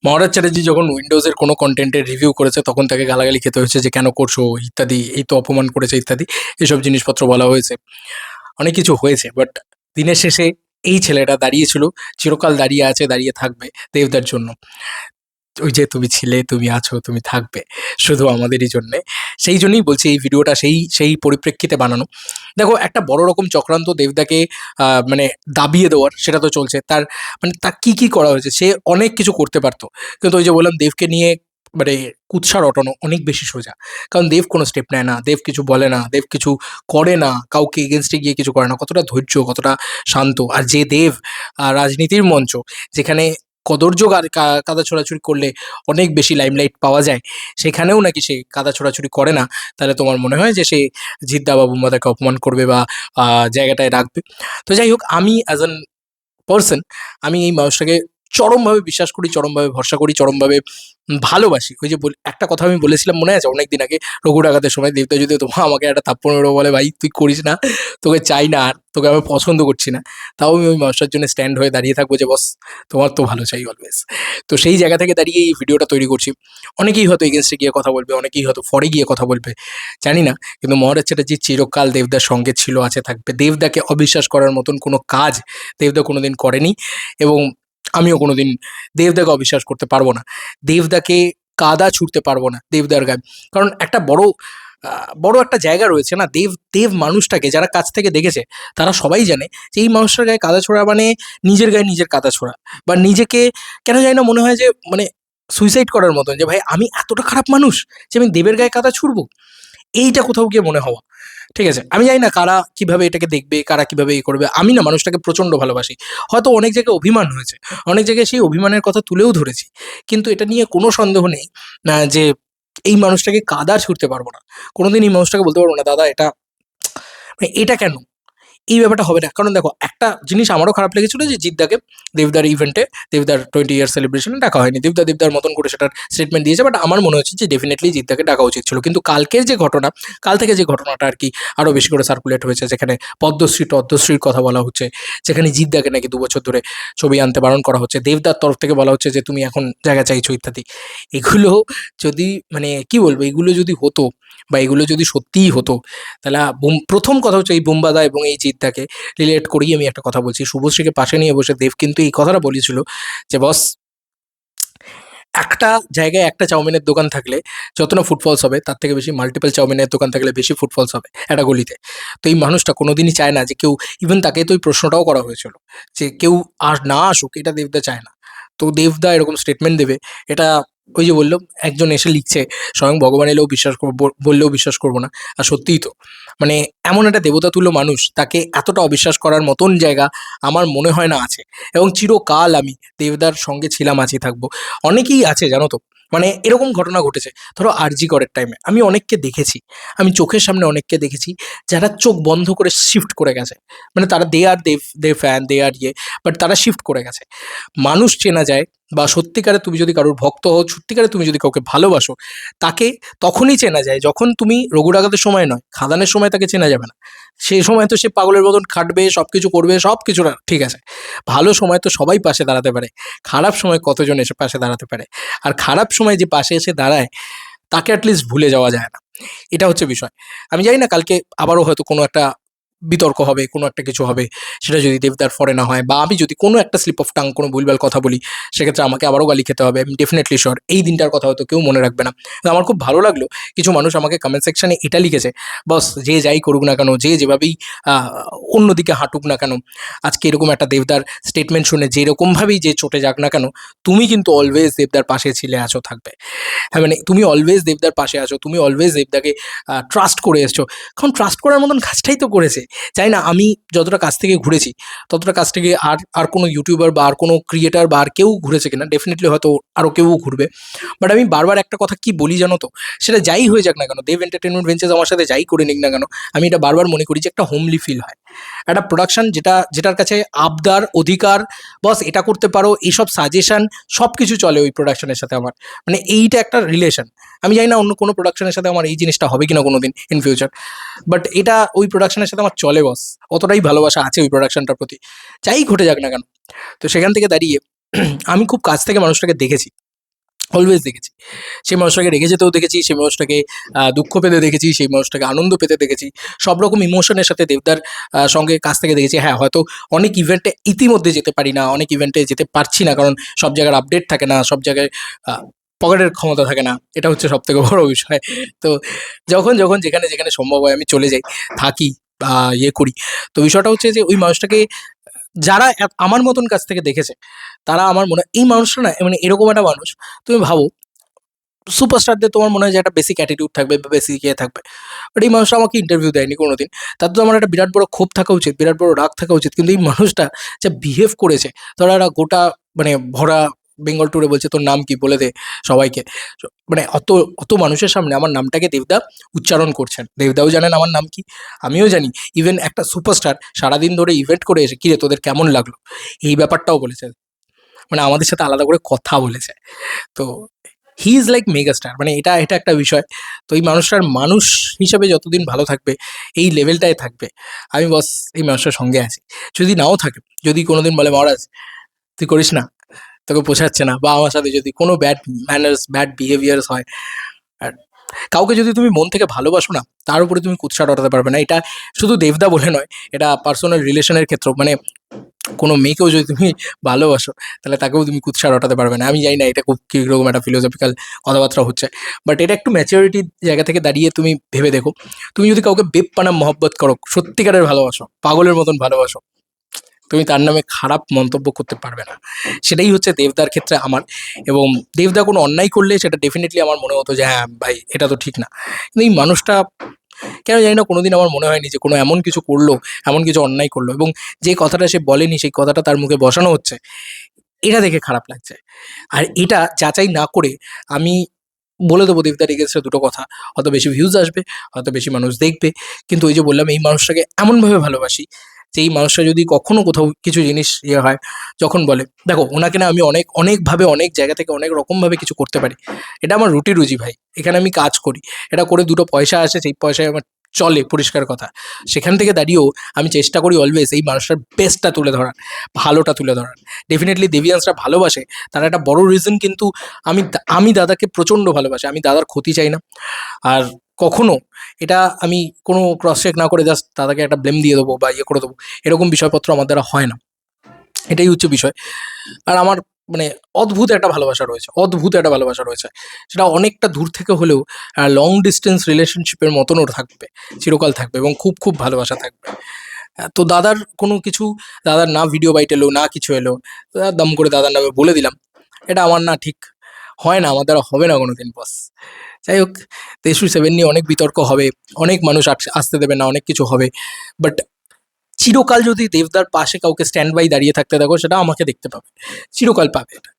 মহারাজ চ্যাটার্জি যখন উইন্ডোজের কোনো কন্টেন্টের রিভিউ করেছে তখন তাকে গালাগালি খেতে হয়েছে যে কেন করছো ইত্যাদি, এই তো অপমান করেছে ইত্যাদি, এসব জিনিসপত্র বলা হয়েছে, অনেক কিছু হয়েছে। বাট দিনের শেষে এই ছেলেটা দাঁড়িয়েছিল, চিরকাল দাঁড়িয়ে আছে, দাঁড়িয়ে থাকবে দেবদার জন্য। ওই যে তুমি ছিলে, তুমি আছো, তুমি থাকবে শুধু আমাদেরই জন্যে। সেই জন্যই বলছি এই ভিডিওটা সেই সেই পরিপ্রেক্ষিতে বানানো। দেখো, একটা বড় রকম চক্রান্ত দেবদাকে মানে দাবিয়ে দেওয়ার, সেটা তো চলছে। তার মানে তার কী কী করা হয়েছে, সে অনেক কিছু করতে পারতো, কিন্তু ওই যে বললাম দেবকে নিয়ে মানে কুৎসা রটানো অনেক বেশি সোজা। কারণ দেব কোনো স্টেপ নেয় না, দেব কিছু বলে না, দেব কিছু করে না, কাউকে এগেনস্টে গিয়ে কিছু করে না। কতটা ধৈর্য, কতটা শান্ত। আর যে দেব রাজনীতির মঞ্চ, যেখানে কদর্য কাদা ছোড়াছুড়ি করলে অনেক বেশি লাইমলাইট পাওয়া যায়, সেখানেও নাকি সে কাদা ছোড়াছুড়ি করে না, তাহলে তোমার মনে হয় যে সে জিদ্দা বা বুম্বাদাকে অপমান করবে বা জায়গাটায় রাখবে? তো যাই হোক, আমি অ্যাজ অ্যান পার্সন, আমি এই মানুষটাকে চরমভাবে বিশ্বাস করি, চরমভাবে ভরসা করি, চরমভাবে ভালোবাসি। ওই যে একটা কথা আমি বলেছিলাম মনে আছে অনেক দিন আগে, রঘু ডাকাতের সময়, দেবদা যদি তোমার আমাকে একটা থাপ্পড় মেরে বলে ভাই তুই করিস না, তোকে চাই না, আর তোকে আমি পছন্দ করছি না, তাও আমি ওই মানুষটার জন্য স্ট্যান্ড হয়ে দাঁড়িয়ে থাকবো যে বস তোমার তো ভালো চাই অলওয়েজ। তো সেই জায়গা থেকে দাঁড়িয়ে এই ভিডিওটা তৈরি করছি। অনেকেই হয়তো এগেনস্টে গিয়ে কথা বলবে, অনেকেই হয়তো ফরে গিয়ে কথা বলবে, জানি না। কিন্তু মহারাজ চ্যাটার্জি চিরকাল দেবদার সঙ্গে ছিল, আছে, থাকবে। দেবদাকে অবিশ্বাস করার মতন কোনো কাজ দেবদা কোনোদিন করেনি, এবং আমিও কোনোদিন দেবদাকে অবিশ্বাস করতে পারবো না। দেবদাকে কাদা ছুঁড়তে পারবো না দেবদার গায়ে। কারণ একটা বড় একটা জায়গা রয়েছে না, দেব দেব মানুষটাকে যারা কাছ থেকে দেখেছে তারা সবাই জানে যে এই মানুষটার গায়ে কাদা ছোড়া মানে নিজের গায়ে নিজের কাদা ছোড়া, বা নিজেকে কেন জানি না মনে হয় যে মানে সুইসাইড করার মতন, যে ভাই আমি এতটা খারাপ মানুষ যে আমি দেবের গায়ে কাদা ছুড়বো, এইটা কোথাও গিয়ে মনে হওয়া। ঠিক আছে, আমি জানি না কারা কিভাবে এটাকে দেখবে, কারা কিভাবে করবে। আমি না মানুষটাকে প্রচণ্ড ভালোবাসি। হয়তো অনেক জায়গায় অভিমান হয়েছে, অনেক জায়গায় সেই অভিমানের কথা তুলেও ধরেছি, কিন্তু এটা নিয়ে কোনো সন্দেহ নেই যে এই মানুষটাকে কাদা ছুঁড়তে পারবো না। কোনোদিন এই মানুষটাকে বলতে পারবো না দাদা এটা মানে এটা কেন, এই ব্যাপারটা হবে না। কারণ দেখো, একটা জিনিস আমারও খারাপ লেগেছিল যে জিদ্দাকে দেবদার ইভেন্টে, দেবদার 20 ইয়ার সেলিব্রেশনে ডাকা হয়নি। দেবদা দেবদার মতন করে সেটার স্টেটমেন্ট দিয়েছে, বাট আমার মনে হচ্ছে যে ডেফিনেটলি জিদ্দাকে ডাকা উচিত ছিল। কিন্তু কালকের যে ঘটনা, কাল থেকে যে ঘটনাটা আর কি আরও বেশি করে সার্কুলেট হয়েছে, যেখানে পদ্মশ্রীর কথা বলা হচ্ছে, যেখানে জিদ্দাকে নাকি 2 বছর ধরে ছবি আনতে বারণ করা হচ্ছে, দেবদার তরফ থেকে বলা হচ্ছে যে তুমি এখন জায়গা চাইছো ইত্যাদি, এগুলো যদি মানে কি বলবো, এগুলো যদি হতো বা এগুলো যদি সত্যিই হতো, তাহলে প্রথম কথা হচ্ছে এই বুম্বাদা এবং এই জিদ্দাকে রিলেট করেই আমি একটা কথা বলছি। শুভশ্রীকে পাশে নিয়ে বসে দেব কিন্তু এই কথাটা বলেছিল যে বস, একটা জায়গায় একটা চাউমিনের দোকান থাকলে যত না ফুটফলস হবে, তার থেকে বেশি মাল্টিপল চাউমিনের দোকান থাকলে বেশি ফুটফলস হবে একটা গলিতে। তো এই মানুষটা কোনোদিনই চায় না যে কেউ, ইভেন তাকে তো ওই প্রশ্নটাও করা হয়েছিল যে কেউ আর না আসুক, এটা দেবদা চায় না। তো দেবদা এরকম স্টেটমেন্ট দেবে, এটা ওই যে বললো, একজন এসে লিখছে স্বয়ং ভগবান এলেও বিশ্বাস করবো, বললেও বিশ্বাস করবো না। আর সত্যিই তো মানে এমন একটা দেবতাতুল্য মানুষ, তাকে এতটা অবিশ্বাস করার মতন জায়গা আমার মনে হয় না আছে। এবং চিরকাল আমি দেবদার সঙ্গে ছিলাম, আছি, থাকবো। অনেকেই আছে জানো তো, মানে এরকম ঘটনা ঘটেছে। ধরো আরজি করের টাইমে আমি অনেককে দেখেছি, আমি চোখের সামনে অনেককে দেখেছি যারা চোখ বন্ধ করে শিফট করে গেছে। মানে তারা দে আর দে ফ্যান, দে আর বাট তারা শিফট করে গেছে। মানুষ চেনা যায়, বা সত্যিকারে তুমি যদি কারোর ভক্ত হও, সত্যিকারে তুমি যদি কাউকে ভালোবাসো, তাকে তখনই চেনা যায় যখন তুমি রঘু ডাকাতের সময় নয়, খাদানের সময় তাকে চেনা যাবে না। সেই সময় তো সে পাগলের মতন খাটবে, সব কিছু করবে, সব কিছু ঠিক আছে। ভালো সময় তো সবাই পাশে দাঁড়াতে পারে, খারাপ সময় কতজন এসে পাশে দাঁড়াতে পারে? আর খারাপ সময় যে পাশে এসে দাঁড়ায় তাকে অ্যাটলিস্ট ভুলে যাওয়া যায় না। এটা হচ্ছে বিষয়। আমি জানি না কালকে আবারও হয়তো কোনো একটা বিতর্ক হবে, কোনো একটা কিছু হবে। সেটা যদি দেবদার ফরে না হয়, বা আমি যদি কোনো একটা স্লিপ অফ টাং, কোনো ভুলভাল কথা বলি, সেক্ষেত্রে আমাকে আবারও গালি খেতে হবে। আমি ডেফিনেটলি শিওর এই দিনটার কথা হয়তো কেউ মনে রাখবে না। তো আমার খুব ভালো লাগলো, কিছু মানুষ আমাকে কমেন্ট সেকশনে এটা লিখেছে, বস যে যাই করুক না কেন, যে যেভাবেই আ অন্যদিকে হাঁটুক না কেন, আজকে এরকম একটা দেবদার স্টেটমেন্ট শুনে যেরকমভাবেই যে চটে যাক না কেন, তুমি কিন্তু অলওয়েজ দেবদার পাশে ছিলে, আছো, থাকবে। হ্যাঁ, মানে তুমি অলওয়েজ দেবদার পাশে আছো, তুমি অলওয়েজ দেবদাকে ট্রাস্ট করে এসছো। কারণ ট্রাস্ট করার মতন কাজটাই তো করেছে। জানি না, আমি যতটা কাছ থেকে ঘুরেছি, ততটা কাছ থেকে আর আর কোনো ইউটিউবার বা আর কোনো ক্রিয়েটার বা আর কেউ ঘুরেছে কিনা, ডেফিনেটলি হয়তো আরও কেউ ঘুরবে। বাট আমি বারবার একটা কথা কি বলি জানো তো, সেটা যাই হয়ে যাক না কেন, দেব এন্টারটেনমেন্ট ভেঞ্চার্স আমার সাথে যাই করে নিক না কেন, আমি এটা বারবার মনে করি যে একটা হোমলি ফিল হয়। একটা প্রোডাকশন যেটার কাছে আবদার, অধিকার, বস এটা করতে পারো, এইসব সাজেশন সব কিছু চলে ওই প্রোডাকশনের সাথে আমার। মানে এইটা একটা রিলেশন। আমি জানি না অন্য কোনো প্রোডাকশনের সাথে আমার এই জিনিসটা হবে কিনা কোনো দিন ইন ফিউচার, বাট এটা ওই প্রোডাকশনের সাথে আমার চলে বস। অতটাই ভালোবাসা আছে ওই প্রোডাকশনটার প্রতি, যাই ঘটে যাক না কেন। তো সেখান থেকে দাঁড়িয়ে আমি খুব কাছ থেকে মানুষটাকে দেখেছি, অলওয়েজ দেখেছি। সেই মানুষটাকে রেগে যেতেও দেখেছি, সেই মানুষটাকে দুঃখ পেতে দেখেছি, সেই মানুষটাকে আনন্দ পেতে দেখেছি। সব রকম ইমোশনের সাথে দেবদার সঙ্গে কাছ থেকে দেখেছি। হ্যাঁ, হয়তো অনেক ইভেন্টে ইতিমধ্যে যেতে পারি না, অনেক ইভেন্টে যেতে পারছি না, কারণ সব জায়গার আপডেট থাকে না, সব জায়গায় আ পকেটের ক্ষমতা থাকে না। এটা হচ্ছে সবথেকে বড় বিষয়। তো যখন যেখানে সম্ভব হয় আমি চলে যাই, থাকি বা ইয়ে করি। তো বিষয়টা হচ্ছে যে ওই মানুষটাকে যারা আমার মতন কাছ থেকে দেখেছে, তারা আমার মনে হয় এই মানুষটা না মানে এরকম একটা মানুষ, তুমি ভাবো সুপারস্টারদের তোমার মনে হয় যে একটা বেসিক অ্যাটিটিউড থাকবে বা বেসিক ইয়ে থাকবে। বাট এই মানুষটা আমাকে ইন্টারভিউ দেয়নি কোনোদিন। তাতে তো আমার একটা বিরাট বড় ক্ষোভ থাকা উচিত, বিরাট বড় রাগ থাকা উচিত। কিন্তু এই মানুষটা যা বিহেভ করেছে, ধরো একটা গোটা মানে ভরা বেঙ্গল ট্যুরে বলছে, "তোর নাম কি? বলে দে সবাইকে।" মানে অত মানুষের সামনে আমার নামটাকে দেবদা উচ্চারণ করছেন। দেবদাও জানেন আমার নাম কি, আমিও জানি। ইভেন একটা সুপারস্টার সারাদিন ধরে ইভেন্ট করে এসে, "কিরে তোদের কেমন লাগলো?" এই ব্যাপারটাও বলেছে। মানে আমাদের সাথে আলাদা করে কথা বলেছে। তো হি ইজ লাইক মেগাস্টার, মানে এটা একটা বিষয়। তো এই মানুষটার মানুষ হিসাবে যতদিন ভালো থাকবে, এই লেভেলটায় থাকবে, আমি বস এই মানুষটার সঙ্গে আছি। যদি নাও থাকে, যদি কোনোদিন বলে, "মহারাজ তুই করিস না, তোকে পোষাচ্ছে না", বা আমার সাথে যদি কোনো ব্যাড ম্যানার্স ব্যাড বিহেভিয়ার্স হয়, আর কাউকে যদি তুমি মন থেকে ভালোবাসো না, তার উপরে তুমি কুৎসা রটাতে পারবে না। এটা শুধু দেবদা বলে নয়, এটা পার্সোনাল রিলেশনের ক্ষেত্রেও, মানে কোনো মেয়েকেও যদি তুমি ভালোবাসো, তাহলে তাকেও তুমি কুৎসা রটাতে পারবে না। আমি জানি না এটা খুব কীরকম একটা ফিলোসফিক্যাল কথাবার্তা হচ্ছে। বাট এটা একটু ম্যাচিউরিটির জায়গা থেকে দাঁড়িয়ে তুমি ভেবে দেখো। তুমি যদি কাউকে বেপনাহ মহব্বত করো, সত্যিকারের ভালোবাসো, পাগলের মতন ভালোবাসো, তুমি তার নামে খারাপ মন্তব্য করতে পারবে না। সেটাই হচ্ছে দেবদার ক্ষেত্রে আমার। এবং দেবদা কোনো অন্যায় করলে সেটা ডেফিনিটলি আমার মনে হতো যে, "হ্যাঁ, ভাই এটা তো ঠিক না।" কিন্তু এই মানুষটা কেন জানি না কোনোদিন আমার মনে হয়নি যে কোনো এমন কিছু করলো, এমন কিছু অন্যায় করলো, এবং যে কথাটা সে বলেনি সেই কথাটা তার মুখে বসানো হচ্ছে। এটা দেখে খারাপ লাগছে। আর এটা যাচাই না করে আমি বলে দেবো দেবদার এগেইনস্টে দুটো কথা। হয়তো বেশি ভিউজ আসবে, হয়তো বেশি মানুষ দেখবে। কিন্তু ওই যে বললাম এই মানুষটাকে এমনভাবে ভালোবাসি যে এই মানুষটা যদি কখনো কোথাও কিছু জিনিস ইয়ে হয়, যখন বলে, দেখো ওনাকে না আমি অনেকভাবে অনেক জায়গা থেকে অনেক রকমভাবে কিছু করতে পারি। এটা আমার রুটি-রুজি ভাই। এখানে আমি কাজ করি। এটা করে দুটো পয়সা আসে, সেই পয়সায় আমার চলে, পরিষ্কার কথা। সেখান থেকে দাঁড়িয়েও আমি চেষ্টা করি অলওয়েজ এই মানুষটার বেস্টটা তুলে ধরার, ভালোটা তুলে ধরার। ডেফিনিটলি দেবিয়ান্সরা ভালোবাসে। তার একটা বড় রিজন কিন্তু আমি দাদাকে প্রচণ্ড ভালোবাসি। আমি দাদার ক্ষতি চাই না। আর কখনো এটা আমি কোনো ক্রস চেক না করে জাস্ট দাদাকে একটা ব্লেম দিয়ে দেবো বা ইয়ে করে দেবো, এরকম বিষয়পত্র আমার দ্বারা হয় না। এটাই হচ্ছে বিষয়। আর আমার মানে অদ্ভুত একটা ভালোবাসা রয়েছে, অদ্ভুত একটা ভালোবাসা রয়েছে। সেটা অনেকটা দূর থেকে হলেও লং ডিসট্যান্স রিলেশনশিপের মতন ওর থাকবে, চিরকাল থাকবে, এবং খুব, খুব ভালোবাসা থাকবে। তো দাদার কোনো কিছু, দাদার না ভিডিও বাইট এলো, না কিছু এলো, দম করে দাদার নামে বলে দিলাম। এটা আমার না ঠিক হয় না, আমার দ্বারা হবে না কোনোদিন বস। যাই হোক, তেজস্বী 7 নিয়ে অনেক বিতর্ক হবে, অনেক মানুষ আসতে দেবে না, অনেক কিছু হবে। বাট চিরকাল যদি দেবদার পাশে কাউকে স্ট্যান্ড বাই দাঁড়িয়ে থাকতে দেখো, সেটা আমাকে দেখতে পাবে। চিরকাল পাবে এটা।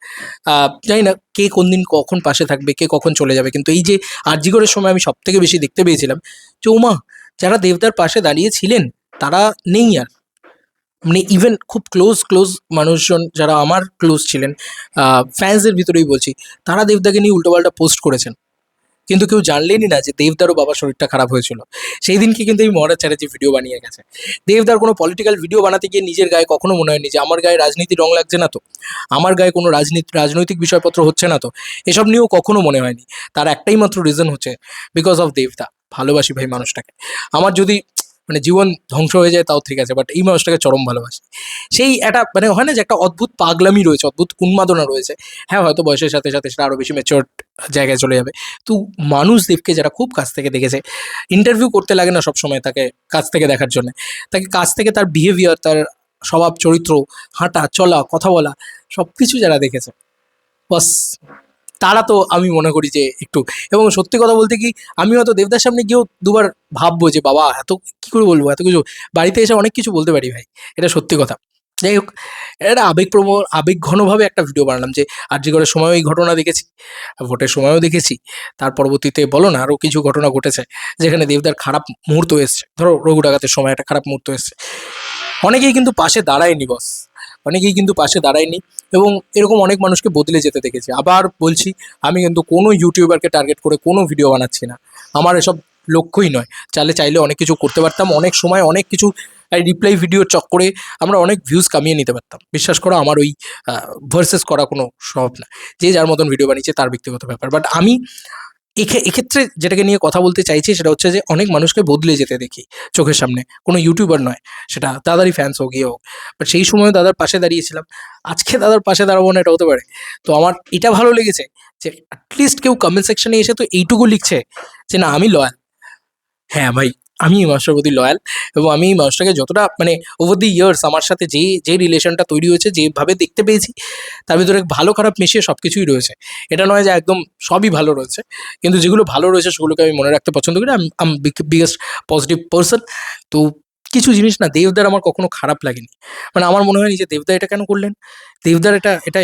জানি না কে কোন দিন কখন পাশে থাকবে, কে কখন চলে যাবে। কিন্তু এই যে আরজিকরের সময় আমি সবথেকে বেশি দেখতে পেয়েছিলাম যে, ওমা! যারা দেবদার পাশে দাঁড়িয়েছিলেন, তারা নেই আর। মানে ইভেন খুব ক্লোজ মানুষজন যারা আমার ক্লোজ ছিলেন, ফ্যান্সদের ভিতরেই বলছি, তারা দেবদাকে নিয়ে উল্টোপাল্টা পোস্ট করেছেন। কিন্তু কেউ জানলেনই না যে দেবদারও বাবার শরীরটা খারাপ হয়েছিল। সেই দিনকে কিন্তু এই মহারাজ চ্যাটার্জি ভিডিও বানিয়ে গেছে। দেবদার কোনো পলিটিক্যাল ভিডিও বানাতে গিয়ে নিজের গায়ে কখনো মনে হয়নি যে আমার গায়ে রাজনীতির রং লাগছে না তো? আমার গায়ে কোনো রাজনৈতিক বিষয়পত্র হচ্ছে না তো? এসব নিয়েও কখনো মনে হয়নি। তার একটাই মাত্র রিজন হচ্ছে বিকজ অফ দেবদা। ভালোবাসি ভাই মানুষটাকে। আমার যদি মানে জীবন ধ্বংস হয়ে যায় তাও ঠিক আছে, বাট এই মানুষটাকে চরম ভালোবাসি। সেই একটা মানে হয় না যে একটা অদ্ভুত পাগলামি রয়েছে, অদ্ভুত উন্মাদনা রয়েছে। হ্যাঁ, হয়তো বয়সের সাথে, সাথে সেটা আরো বেশি ম্যাচিউরড জায়গায় চলে যাবে। তো মানুষ দেবকে যারা খুব কাছ থেকে দেখেছে, ইন্টারভিউ করতে লাগে না সবসময় তাকে কাছ থেকে দেখার জন্যে। তাকে কাছ থেকে তার বিহেভিয়ার, তার স্বভাব চরিত্র, হাঁটা, চলা, কথা বলা সবকিছু যারা দেখেছে, বাস তারা তো আমি মনে করি যে একটু, এবং সত্যি কথা বলতে কি, আমি হয়তো দেবদার সামনে গিয়েও দুবার ভাববো যে বাবা এত কি করে বলবো, এত কিছু বাড়িতে এসে অনেক কিছু বলতে পারি ভাই, এটা সত্যি কথা। যাই হোক, এটা আবেগঘনভাবে একটা ভিডিও বানালাম যে আরজিকরের সময়ও এই ঘটনা দেখেছি, ভোটের সময়ও দেখেছি, তার পরবর্তীতে বলো না আরও কিছু ঘটনা ঘটেছে যেখানে দেবদার খারাপ মুহূর্ত এসছে, ধরো রঘু ডাকাতের সময় একটা খারাপ মুহূর্ত এসছে, অনেকেই কিন্তু পাশে দাঁড়ায়নি বস, অনেকেই কিন্তু পাশে দাঁড়ায়নি, এবং এরকম অনেক মানুষকে বদলে যেতে দেখেছি। আবার বলছি, আমি কিন্তু কোনো ইউটিউবারকে টার্গেট করে কোনো ভিডিও বানাচ্ছি না, আমার এসব লক্ষ্যই নয়। চাইলে অনেক কিছু করতে পারতাম, অনেক সময় অনেক কিছু আর রিপ্লাই ভিডিওর চক্করে আমরা অনেক ভিউজ কামিয়ে নিতে পারতাম। বিশ্বাস করো আমার ওই ভার্সেস করা কোনো স্বভাব না। যে যার মতন ভিডিও বানিয়েছে তার ব্যক্তিগত ব্যাপার। বাট আমি এক্ষেত্রে যেটাকে নিয়ে কথা বলতে চাইছি সেটা হচ্ছে যে অনেক মানুষকে বদলে যেতে দেখি চোখের সামনে। কোনো ইউটিউবার নয়, সেটা দাদারই ফ্যান্স হোক, ইয়ে হোক। বাট সেই সময় দাদার পাশে দাঁড়িয়েছিলাম। আজকে দাদার পাশে দাঁড়াবো না, এটা হতে পারে? তো আমার এটা ভালো লেগেছে যে অ্যাটলিস্ট কেউ কমেন্ট সেকশনে এসে তো এইটুকু লিখছে যে, "না, আমি লয়াল।" হ্যাঁ ভাই, আমি এই মানুষটার প্রতি লয়াল এবং আমি এই মানুষটাকে যতটা মানে ওভার দি ইয়ার্স আমার সাথে যে রিলেশনটা তৈরি হয়েছে, যেভাবে দেখতে পেয়েছি, তার ভিতরে ভালো খারাপ মিশিয়ে সব কিছুই রয়েছে। এটা নয় যে একদম সবই ভালো রয়েছে। কিন্তু যেগুলো ভালো রয়েছে সেগুলোকে আমি মনে রাখতে পছন্দ করি। আম বিগেস্ট পজিটিভ পারসন। তো কিছু জিনিস না দেবদার আমার কখনো খারাপ লাগেনি। মানে আমার মনে হয়নি যে দেবদা এটা কেন করলেন? দেবদার এটা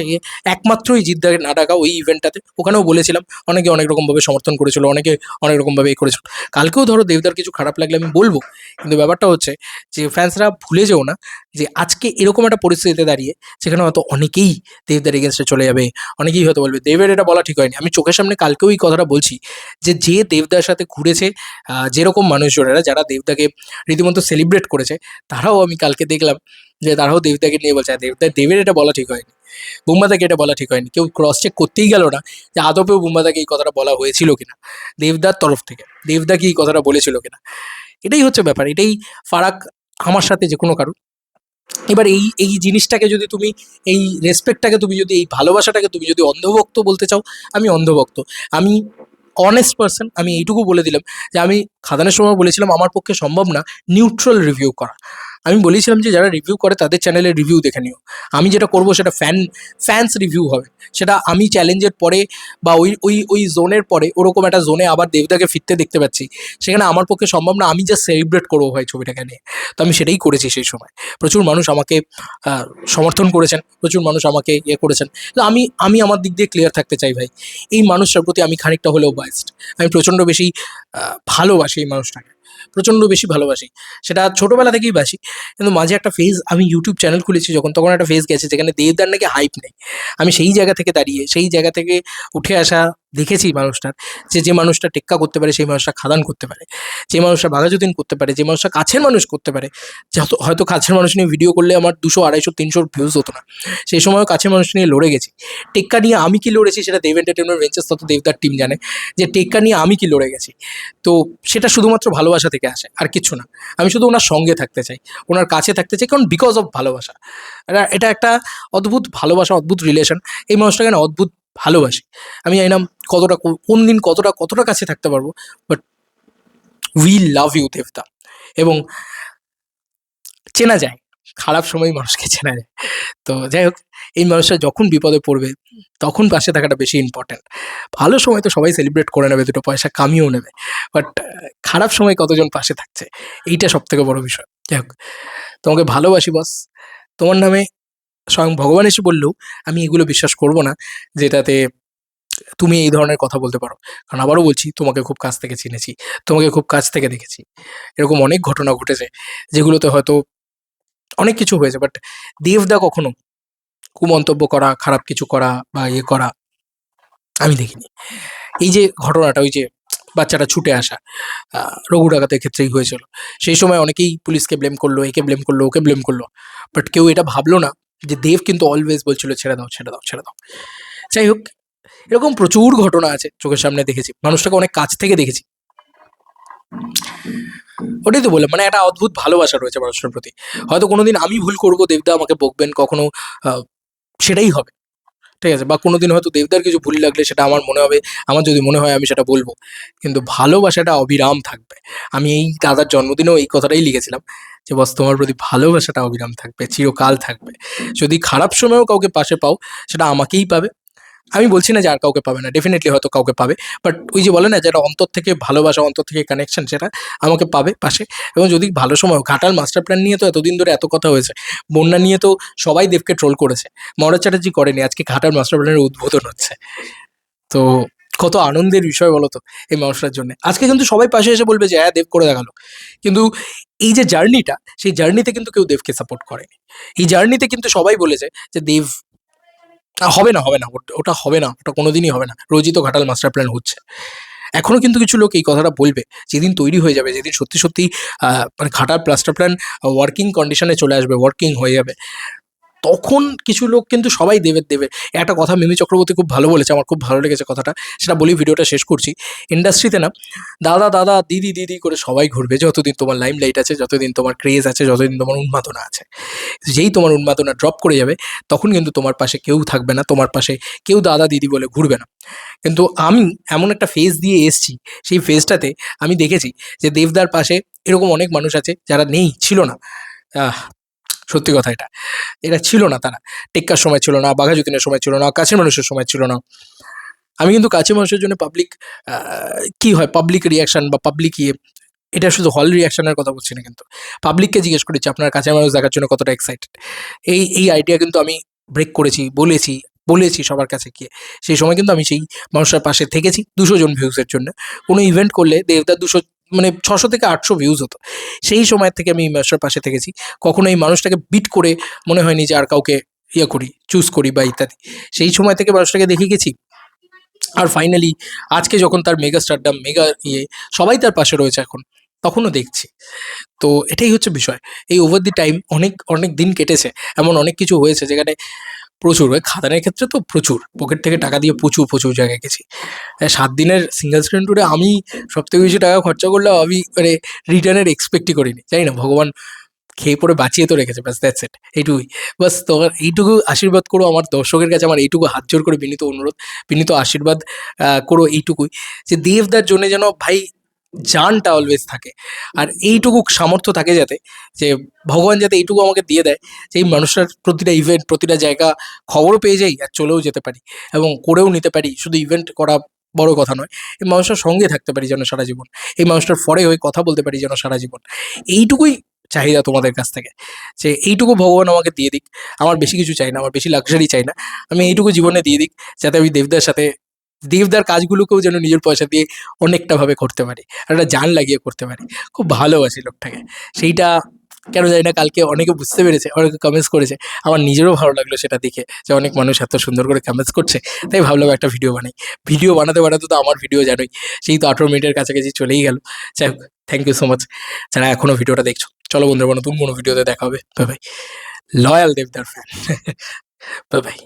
একমাত্রই জিদ্দাকে না ডাকা ওই ইভেন্টটাতে। ওখানেও বলেছিলাম, অনেকে অনেক রকমভাবে সমর্থন করেছিল, অনেকে অনেক রকমভাবে করেছিল। কালকেও ধরো দেবদার কিছু খারাপ লাগলে আমি বলবো। কিন্তু ব্যাপারটা হচ্ছে যে ফ্যান্সরা ভুলে যেও না যে আজকে এরকম একটা পরিস্থিতিতে দাঁড়িয়ে যেখানে হয়তো অনেকেই দেবদার এগেনস্টে চলে যাবে। অনেকেই হয়তো বলবে দেবের এটা বলা ঠিক হয়নি। আমি চোখের সামনে কালকেও এই কথাটা বলছি যে দেবদার সাথে ঘুরেছে যেরকম মানুষজনেরা যারা দেবদাকে রীতিমতো সেলিব্রেট করেছে, তারাও আমি কালকে দেখলাম যে তারাও দেবদাকে নিয়ে বলছে, দেবের এটা বলা ঠিক হয়নি। বুম্বাদাকে এটা বলা ঠিক হয়নি। কেউ ক্রস চেক করতেই গেল না যে আদপেও বুম্বাদাকে এই কথাটা বলা হয়েছিল কিনা দেবদার তরফ থেকে। দেবদা কি এই কথাটা বলেছিল কিনা। এটাই হচ্ছে ব্যাপার। এটাই ফারাক আমার সাথে যে কোনো কারো। এবার এই জিনিসটাকে যদি তুমি এই রেসপেক্টটাকে তুমি যদি এই ভালোবাসাটাকে তুমি যদি অন্ধভক্ত বলতে চাও, আমি অন্ধভক্ত। আমি অনেস্ট পারসন। আমি এইটুকু বলে দিলাম যে আমি খাদানের সময় বলেছিলাম আমার পক্ষে সম্ভব না নিউট্রাল রিভিউ করা। আমি বলেছিলাম যে যারা রিভিউ করে তাদের চ্যানেলের রিভিউ দেখে নিও। আমি যেটা করব সেটা ফ্যান্স রিভিউ হবে। সেটা আমি চ্যালেঞ্জের পরে বা ওই জোনের পরে ওরকম একটা জোনে আবার দেবদাকে ফিরতে দেখতে পাচ্ছি। সেখানে আমার পক্ষে সম্ভব না আমি জাস্ট সেলিব্রেট করবো ভাই ছবিটাকে নিয়ে। তো আমি সেটাই করেছি সেই সময়। প্রচুর মানুষ আমাকে সমর্থন করেছেন, প্রচুর মানুষ আমাকে ইয়ে করেছেন। তো আমি আমার দিক দিয়ে ক্লিয়ার থাকতে চাই ভাই। এই মানুষটার প্রতি আমি খানিকটা হলেও বায়াসড। আমি প্রচণ্ড বেশি ভালোবাসি এই মানুষটাকে। প্রচণ্ড বেশি ভালোবাসি। সেটা ছোটোবেলা থেকেই বাসি। কিন্তু মাঝে একটা ফেজ আমি ইউটিউব চ্যানেল খুলেছি যখন, তখন একটা ফেজ গেছে যেখানে দেবদার নাকি হাইপ নেই। আমি সেই জায়গা থেকে দাঁড়িয়ে, সেই জায়গা থেকে উঠে আসা দেখেছি মানুষটার যে মানুষটা টেক্কা করতে পারে সেই মানুষটা খাদান করতে পারে। যে মানুষটা বাঘাযতীন করতে পারে, যে মানুষটা কাছের মানুষ করতে পারে। যত হয়তো কাছের মানুষ নিয়ে ভিডিও করলে আমার 200, 250, 300 ভিউজ হতো না। সেই সময়ও কাছের মানুষ নিয়ে লড়ে গেছি। টেক্কা নিয়ে আমি কি লড়েছি সেটা দেব এন্টারটেইনমেন্ট ভেঞ্চার্স তত দেবদার টিম জানে যে টেক্কা নিয়ে আমি কি লড়ে গেছি। তো সেটা শুধুমাত্র ভালোবাসা থেকে আসে, আর কিচ্ছু না। আমি শুধু ওনার সঙ্গে থাকতে চাই, ওনার কাছে থাকতে চাই, কারণ বিকজ অফ ভালোবাসা। এটা একটা অদ্ভুত ভালোবাসা, অদ্ভুত রিলেশন। এই মানুষটাকে না অদ্ভুত ভালোবাসি। আমি জানি না কতটা কোন দিন কতটা কাছে থাকতে পারবো, বাট উই লাভ ইউ দেবদা। এবং চেনা যায়, খারাপ সময় মানুষকে চেনা যায়। তো যাই হোক, এই মানুষটা যখন বিপদে পড়বে তখন পাশে থাকাটা বেশি ইম্পর্ট্যান্ট। ভালো সময় তো সবাই সেলিব্রেট করে নেবে, দুটো পয়সা কামিয়েও নেবে। বাট খারাপ সময় কতজন পাশে থাকছে, এইটা সবথেকে বড় বিষয়। যাই হোক, তোমাকে ভালোবাসি বস। তোমার নামে স্বয়ং ভগবান এসে বললেও আমি এগুলো বিশ্বাস করব না যেটাতে তুমি এই ধরনের কথা বলতে পারো। কারণ আবারও বলছি, তোমাকে খুব কাছ থেকে চিনেছি, তোমাকে খুব কাছ থেকে দেখেছি। এরকম অনেক ঘটনা ঘটেছে যেগুলোতে হয়তো অনেক কিছু হয়েছে, বাট দেবদা কখনো কুমন্তব্য করা, খারাপ কিছু করা বা ইয়ে করা আমি দেখিনি। এই যে ঘটনাটা, ওই যে বাচ্চাটা ছুটে আসা, রঘু ডাকাতের ক্ষেত্রেই হয়েছিল। সেই সময় অনেকেই পুলিশকে ব্লেম করলো, একে ব্লেম করলো, ওকে ব্লেম করলো। বাট কেউ এটা ভাবলো না যে দেব কিন্তু অলওয়েজ বলছিল ছেড়ে দাও, ছেড়ে দাও, ছেড়ে দাও। যাই হোক, এরকম প্রচুর ঘটনা আছে চোখের সামনে দেখেছি, মানুষটাকে অনেক কাছ থেকে দেখেছি। ওটাই তো বললাম, মানে একটা অদ্ভুত ভালোবাসা রয়েছে মানুষটার প্রতি। হয়তো কোনোদিন আমি ভুল করবো, দেবদা আমাকে বকবেন, কখনো সেটাই হবে, ঠিক আছে? বা কোনোদিন হয়তো দেবদার কিছু ভুল লাগলে সেটা আমার মনে হবে, আমার যদি মনে হয় আমি সেটা বলবো। কিন্তু ভালোবাসাটা অবিরাম থাকবে। আমি এই দাদার জন্মদিনেও এই কথাটাই লিখেছিলাম যে বস তোমার প্রতি ভালোবাসাটা অবিরাম থাকবে, চিরকাল থাকবে। যদি খারাপ সময়েও কাউকে পাশে পাও সেটা আমাকেই পাবে। আমি বলছি না যে আর কাউকে পাবে না, ডেফিনেটলি হয়তো কাউকে পাবে। বাট ওই যে বলে না, যেটা অন্তর থেকে ভালোবাসা, অন্তর থেকে কানেকশন, সেটা আমাকে পাবে পাশে। এবং যদি ভালো সময়, ঘাটাল মাস্টার প্ল্যান নিয়ে তো এতদিন ধরে এত কথা হয়েছে, বন্যা নিয়ে তো সবাই দেবকে ট্রোল করেছে, মহারাজ চ্যাটার্জি করেনি। আজকে ঘাটাল মাস্টার প্ল্যানের উদ্বোধন হচ্ছে, তো কত আনন্দের বিষয় বলো তো এই মানুষটার জন্য। আজকে কিন্তু সবাই পাশে এসে বলবে যে হ্যাঁ দেব করে দেখালো, কিন্তু এই যে জার্নিটা, সেই জার্নিতে কিন্তু কেউ দেবকে সাপোর্ট করেনি। এই জার্নিতে কিন্তু সবাই বলেছে যে দেব হবে না, হবে না, ওটা হবে না, ওটা কোনোদিনই হবে না। রোজই তো ঘাটাল মাস্টার প্ল্যান হচ্ছে। এখনও কিন্তু কিছু লোক এই কথাটা বলবে, যেদিন তৈরি হয়ে যাবে, যেদিন সত্যি সত্যি মানে খাটার প্লাস্টার প্ল্যান ওয়ার্কিং কন্ডিশনে চলে আসবে, ওয়ার্কিং হয়ে যাবে, তখন কিছু লোক কিন্তু সবাই দেবের দেবে। একটা কথা মিমি চক্রবর্তী খুব ভালো বলেছে, আমার খুব ভালো লেগেছে কথাটা, সেটা বলি ভিডিওটা শেষ করছি। ইন্ডাস্ট্রিতে না দাদা দাদা দিদি দিদি করে সবাই ঘুরবে যতদিন তোমার লাইমলাইট আছে, যতদিন তোমার ক্রেজ আছে, যতদিন তোমার উন্মাদনা আছে। যেই তোমার উন্মাদনা ড্রপ করে যাবে, তখন কিন্তু তোমার পাশে কেউ থাকবে না, তোমার পাশে কেউ দাদা দিদি বলে ঘুরবে না। কিন্তু আমি এমন একটা ফেজ দিয়ে এসছি, সেই ফেজটাতে আমি দেখেছি যে দেবদার পাশে এরকম অনেক মানুষ আছে যারা নেই, ছিল না। আহ সত্যি কথা এটা, এরা ছিল না, তারা টেক্কার সময় ছিল না, বাঘা যতীনের সময় ছিল না, কাছের মানুষের সময় ছিল না। আমি কিন্তু কাছের মানুষের জন্য পাবলিক কি হয়, পাবলিক রিয়াকশন বা পাবলিক এটা শুধু হল রিয়াকশনের কথা বলছি না, কিন্তু পাবলিককে জিজ্ঞেস করেছি আপনার কাছের মানুষ দেখার জন্য কতটা এক্সাইটেড। এই আইডিয়া কিন্তু আমি ব্রেক করেছি, বলেছি বলেছি সবার কাছে গিয়ে। সেই সময় কিন্তু আমি সেই মানুষটার পাশে থেকেছি 200 জন ভিউজের জন্য। কোনো ইভেন্ট করলে দেবদার 200 মানে 600 থেকে 800 ভিউজ হতো। সেই সময় থেকে আমি এই মানুষটার পাশে থেকেছি। কখনো এই মানুষটাকে বিট করে মনে হয়নি যে আর কাউকে করি, চুজ করি বা ইত্যাদি। সেই সময় থেকে মানুষটাকে দেখে গেছি। আর ফাইনালি আজকে যখন তার মেগা স্টারডাম, মেগা সবাই তার পাশে রয়েছে এখন, তখনও দেখছি। তো এটাই হচ্ছে বিষয়। এই ওভার দি টাইম অনেক, অনেক দিন কেটেছে। এমন অনেক কিছু হয়েছে যেখানে প্রচুর, ওই খাদানের ক্ষেত্রে তো প্রচুর। পকেট থেকে টাকা দিয়ে প্রচুর, প্রচুর জায়গায় গেছি। ৭ দিনের সিঙ্গেল স্ক্রিন ট্যুরে আমি সবথেকে বেশি টাকা খরচা করলেও আমি মানে রিটার্নের এক্সপেক্টই করিনি। জানি না ভগবান খেয়ে পরে বাঁচিয়ে তো রেখেছে, ব্যাস দ্যাটস ইট, এইটুকুই। বাস তোমার এইটুকু আশীর্বাদ করো আমার দর্শকের কাছে, আমার এইটুকু হাত জোড় করে বিনীত অনুরোধ, বিনীত আশীর্বাদ করো এইটুকুই, যে দেবদার জন্য যেন ভাই জানটা অলওয়েজ থাকে। আর এইটুকু সামর্থ্য থাকে যাতে, যে ভগবান যাতে এইটুকু আমাকে দিয়ে দেয়, যে এই মানুষটার প্রতিটা ইভেন্ট, প্রতিটা জায়গা খবরও পেয়ে যাই আর চলেও যেতে পারি এবং করেও নিতে পারি। শুধু ইভেন্ট করা বড় কথা নয়, এই মানুষটার সঙ্গে থাকতে পারি যেন সারা জীবন, এই মানুষটার ফরে হয়ে কথা বলতে পারি যেন সারা জীবন। এইটুকুই চাহিদা তোমাদের কাছ থেকে, যে এইটুকু ভগবান আমাকে দিয়ে দিক। আমার বেশি কিছু চাই না, আমার বেশি লাক্সারি চাই না। আমি এইটুকু জীবনে দিয়ে দিক, যাতে আমি দেবদার সাথে দেবদার কাজগুলোকেও যেন নিজের পয়সা দিয়ে অনেকটা ভাবে করতে পারি, আর একটা জান লাগিয়ে করতে পারি। খুব ভালোবাসি লোকটাকে। সেইটা কেন জানি না কালকে অনেকে বুঝতে পেরেছে, অনেকে কমেন্টস করেছে। আমার নিজেরও ভালো লাগলো সেটা দেখে, যে অনেক মানুষ এত সুন্দর করে কমেন্টস করছে। তাই ভাবলাম একটা ভিডিও বানাই। ভিডিও বানাতে বানাতে তো আমার ভিডিও জানোই, সেই তো 18 মিনিটের কাছাকাছি চলেই গেল। যাই হোক, থ্যাংক ইউ সো মাচ যারা এখনও ভিডিওটা দেখছো। চলো বন্ধুরা, নতুন কোনো ভিডিওতে দেখা হবে। Bye bye. লয়াল দেবদার ফ্যান। Bye by.